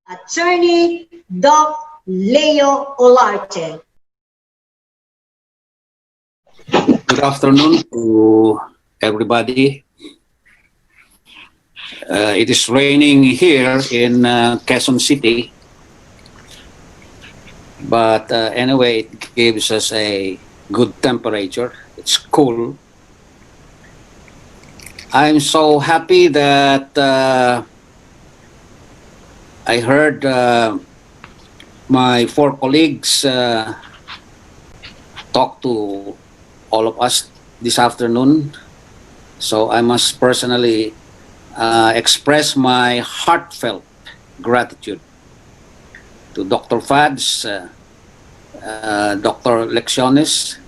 Attorney Doc Leo Olarte. Good afternoon to everybody. It is raining here in Quezon City, but anyway, it gives us a good temperature. It's cool. I'm so happy that I heard my four colleagues talk to all of us this afternoon. So I must personally express my heartfelt gratitude to Dr. Fads, Dr. Lecciones,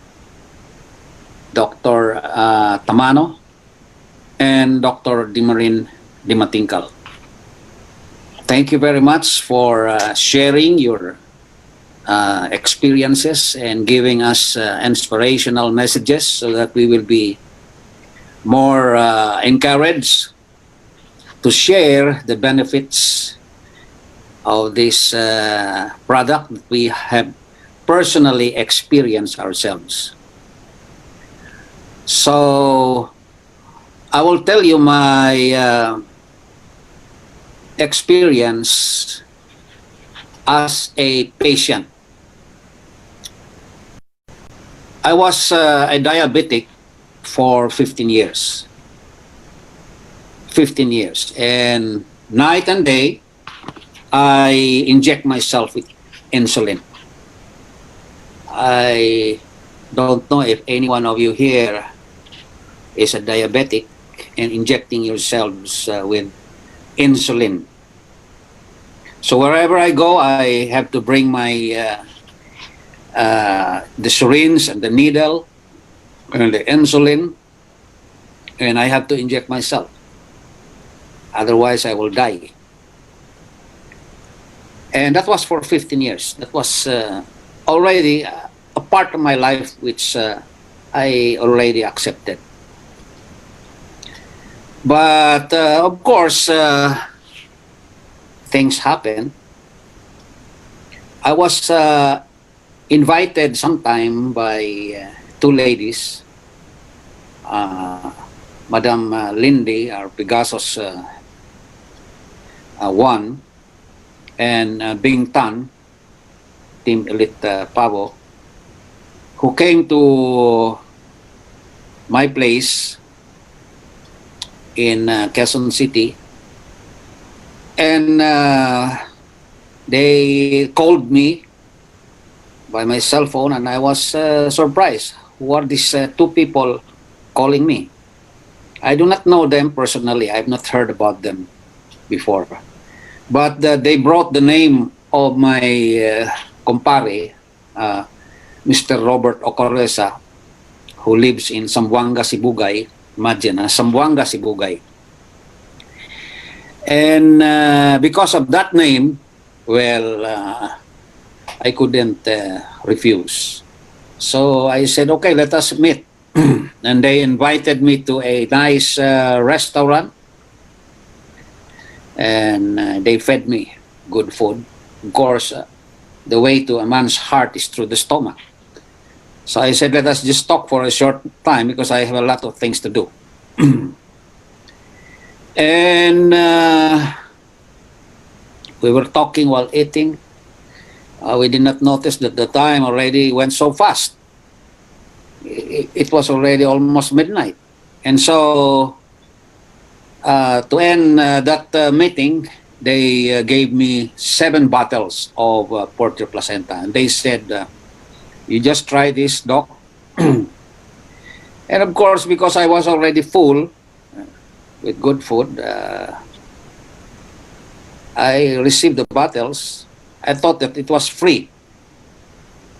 Dr. Tamano, and Dr. Dimarin Dimatingkal. Thank you very much for sharing your experiences and giving us inspirational messages so that we will be more encouraged to share the benefits of this product that we have personally experienced ourselves. So I will tell you my experience as a patient. I was a diabetic for 15 years. 15 years. And night and day, I inject myself with insulin. I don't know if any one of you here is a diabetic and injecting yourselves with insulin. So wherever I go, I have to bring my the syringe and the needle and the insulin, and I have to inject myself. Otherwise, I will die. And that was for 15 years. That was already a part of my life which I already accepted. But of course, things happen. I was invited sometime by two ladies, Madam Lindy, our Pegasus one, and Bing Tan, Team Elite Pavo, who came to my place in Quezon City, and they called me by my cell phone, and I was surprised. Who are these two people calling me? I do not know them personally. I have not heard about them before. But they brought the name of my compare, Mr. Robert Ocorresa, who lives in Zamboanga, Sibugay. Imagine, Zamboanga, Sibugay. And because of that name, well, I couldn't refuse. So I said, okay, let us meet. And they invited me to a nice restaurant. And they fed me good food. Of course, the way to a man's heart is through the stomach. So I said, let us just talk for a short time because I have a lot of things to do. And we were talking while eating. We did not notice that the time already went so fast. It was already almost midnight. And so to end that meeting, they gave me 7 bottles of Purtier Placenta. And they said, you just try this, Doc. And of course, because I was already full with good food, I received the bottles. I thought that it was free.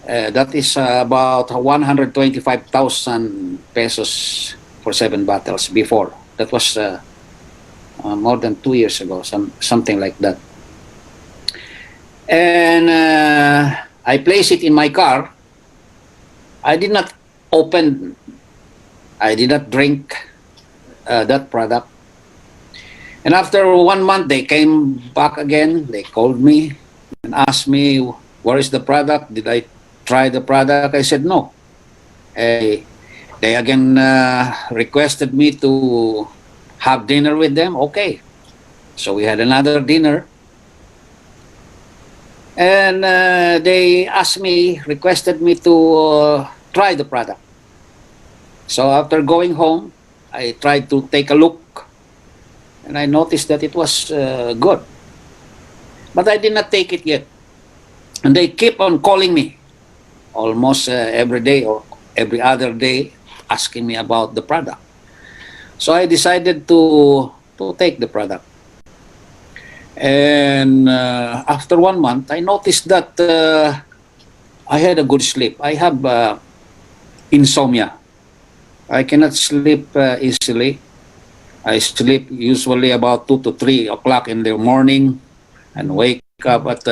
That is about 125,000 pesos for 7 bottles before. That was more than 2 years ago, something like that. And I placed it in my car. I did not drink that product. And after 1 month, they came back again. They called me and asked me, where is the product? Did I try the product? I said no. They again requested me to have dinner with them. Okay. So we had another dinner. And they asked me, requested me to try the product. So after going home, I tried to take a look. And I noticed that it was good. But I did not take it yet. And they keep on calling me almost every day or every other day, asking me about the product. So I decided to take the product. And after 1 month, I noticed that I had a good sleep. I have insomnia. I cannot sleep easily. I sleep usually about 2 to 3 o'clock in the morning and wake up at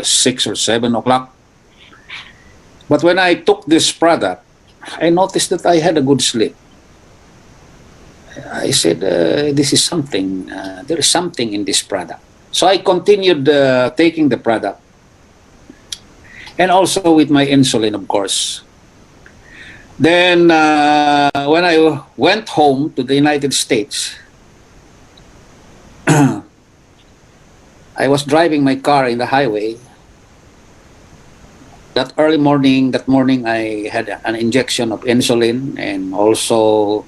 6 or 7 o'clock. But when I took this product, I noticed that I had a good sleep. I said, this is something, there is something in this product. So I continued taking the product. And also with my insulin, of course. Then when I went home to the United States, I was driving my car in the highway. That morning, I had an injection of insulin and also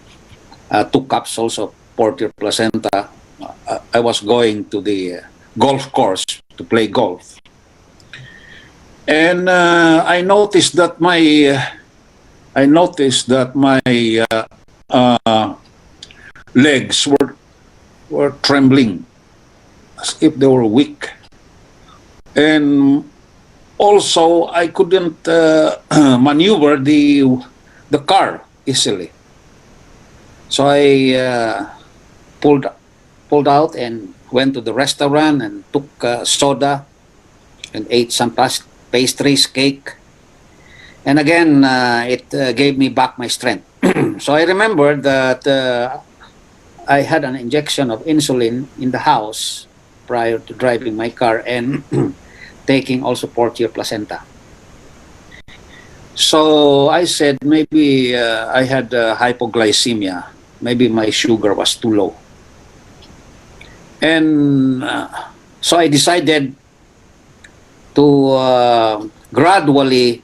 2 capsules of Purtier Placenta. I was going to the golf course to play golf. And I noticed that my legs were trembling as if they were weak. And also, I couldn't maneuver the car easily. So I pulled out and went to the restaurant and took soda and ate some pastries, cake. And again, it gave me back my strength. So I remembered that I had an injection of insulin in the house prior to driving my car and taking also Purtier Placenta. So I said maybe I had hypoglycemia. Maybe my sugar was too low. And so I decided to gradually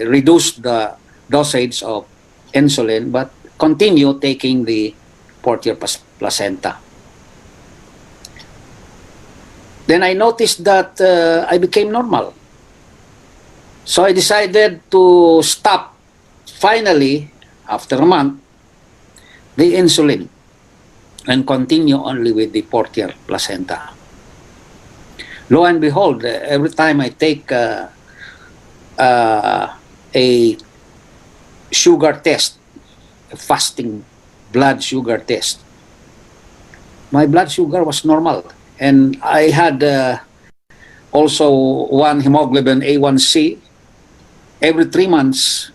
reduce the dosage of insulin, but continue taking the Purtier Placenta. Then I noticed that I became normal. So I decided to stop, finally, after a month, the insulin and continue only with the Purtier Placenta. Lo and behold, every time I take a sugar test, a fasting blood sugar test, my blood sugar was normal. And I had also one hemoglobin A1C. Every 3 months,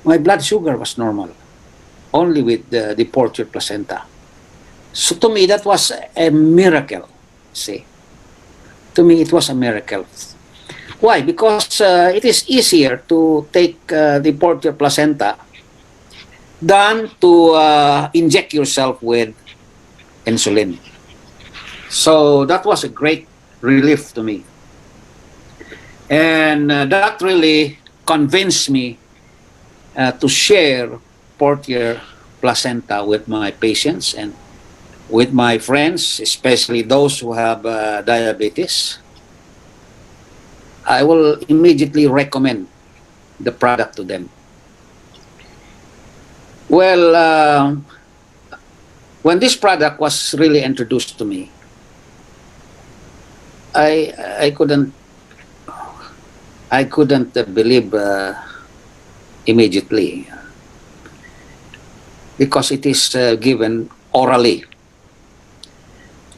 my blood sugar was normal, only with the Purtier Placenta. So to me, that was a miracle, see. To me, it was a miracle. Why? Because it is easier to take the Purtier Placenta than to inject yourself with insulin. So that was a great relief to me. And that really convinced me to share Purtier Placenta with my patients and with my friends, especially those who have diabetes. I will immediately recommend the product to them. Well, when this product was really introduced to me, I couldn't believe immediately, because it is given orally.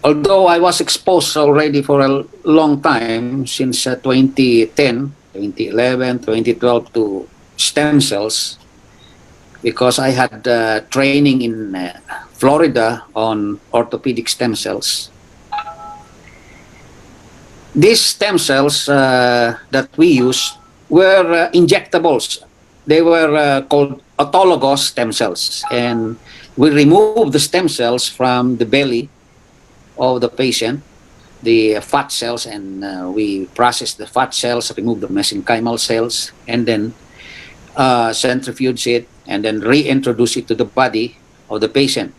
Although I was exposed already for a long time, since 2010, 2011, 2012 to stem cells, because I had training in Florida on orthopedic stem cells. These stem cells that we use were injectables. They were called autologous stem cells, and we remove the stem cells from the belly of the patient, the fat cells, and we process the fat cells, remove the mesenchymal cells, and then centrifuge it, and then reintroduce it to the body of the patient.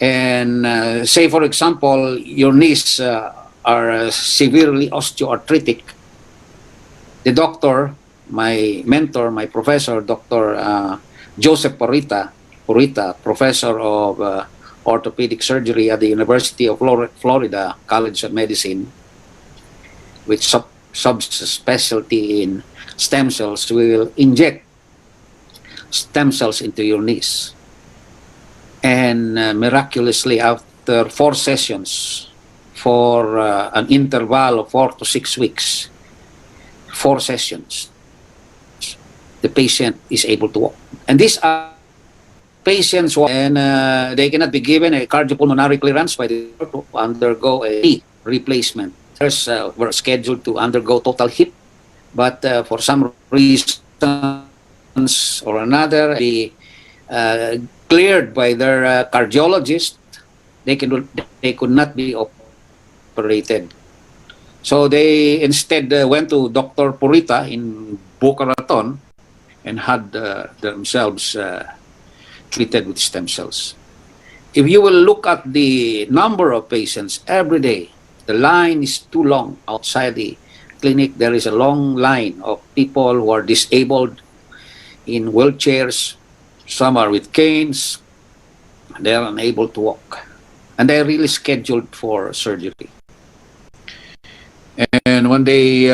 And say, for example, your knees are severely osteoarthritic. The doctor, my mentor, my professor, Dr. Joseph Purita, professor of orthopedic surgery at the University of Florida College of Medicine, with subspecialty in stem cells, will inject stem cells into your knees. And miraculously, after 4 sessions, for an interval of 4 to 6 weeks, 4 sessions, the patient is able to walk. And these are patients, and they cannot be given a cardiopulmonary clearance by the doctor to undergo a knee replacement. Others were scheduled to undergo total hip, but for some reasons or another, they cleared by their cardiologist. They could not be operated. So they instead went to Dr. Purita in Boca Raton and had themselves treated with stem cells. If you will look at the number of patients every day, the line is too long outside the clinic. There is a long line of people who are disabled in wheelchairs. Some are with canes. They are unable to walk. And they're really scheduled for surgery. And when they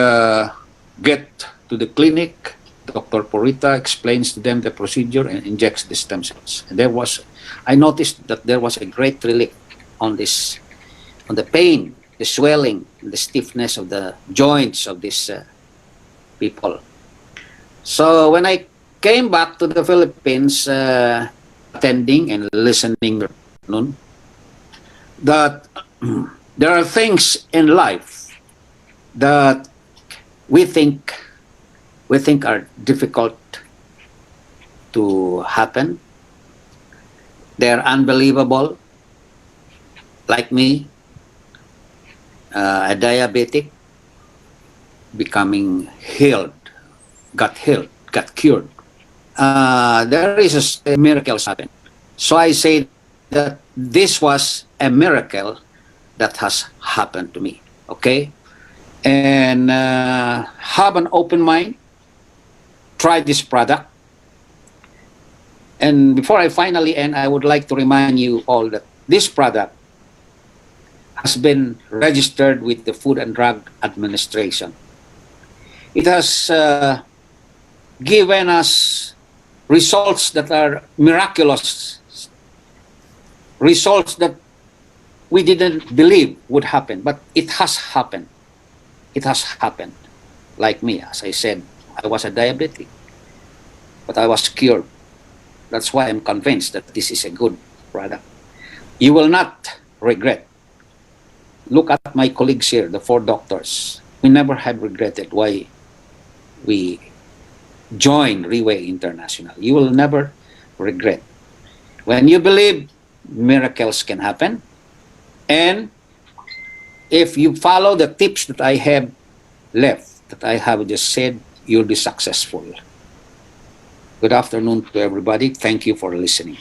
get to the clinic, Dr. Purita explains to them the procedure and injects the stem cells. And I noticed that there was a great relief on the pain, the swelling, the stiffness of the joints of these people. So when I came back to the Philippines, attending and listening, that there are things in life that we think are difficult to happen. They're unbelievable. Like me, a diabetic, becoming healed, got cured. There is a miracle happen. So I say that this was a miracle that has happened to me. Okay? And have an open mind. Try this product. And before I finally end, I would like to remind you all that this product has been registered with the Food and Drug Administration. It has given us results that are miraculous, results that we didn't believe would happen, but it has happened. It has happened. Like me, as I said, I was a diabetic, but I was cured. That's why I'm convinced that this is a good product. You will not regret. Look at my colleagues here, the 4 doctors. We never had regretted why we joined Reway International. You will never regret. When you believe, miracles can happen. And if you follow the tips that I have left, that I have just said, you'll be successful. Good afternoon to everybody. Thank you for listening.